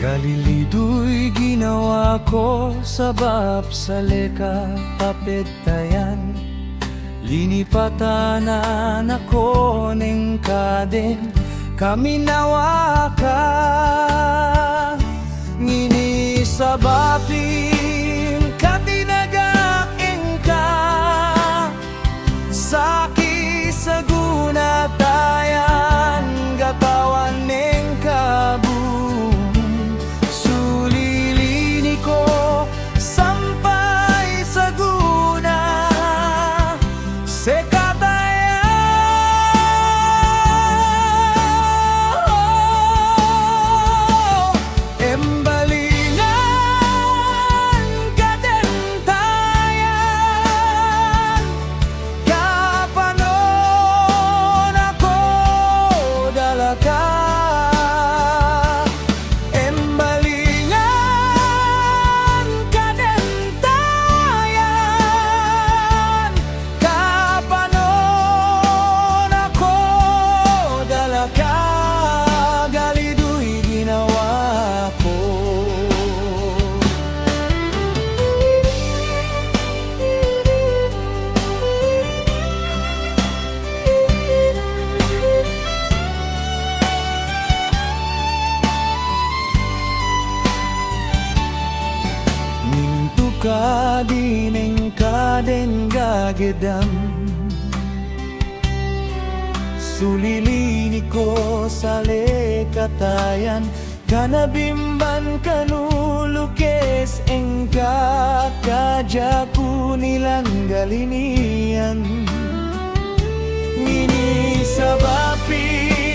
Galilido'y ginawa ko sa bapsaleka papetayan. Linipatanan ako ng kaden kami nawaka. Ngini sa baping katinagaing ka saki sa gunatayan gatawan ng kabung sulilini ko sampay sa guna kadineng kaden gagedam sulilini ko sa lekatayan kanabimban kanulukes engka kajaku nilang galinian ngini sa bapi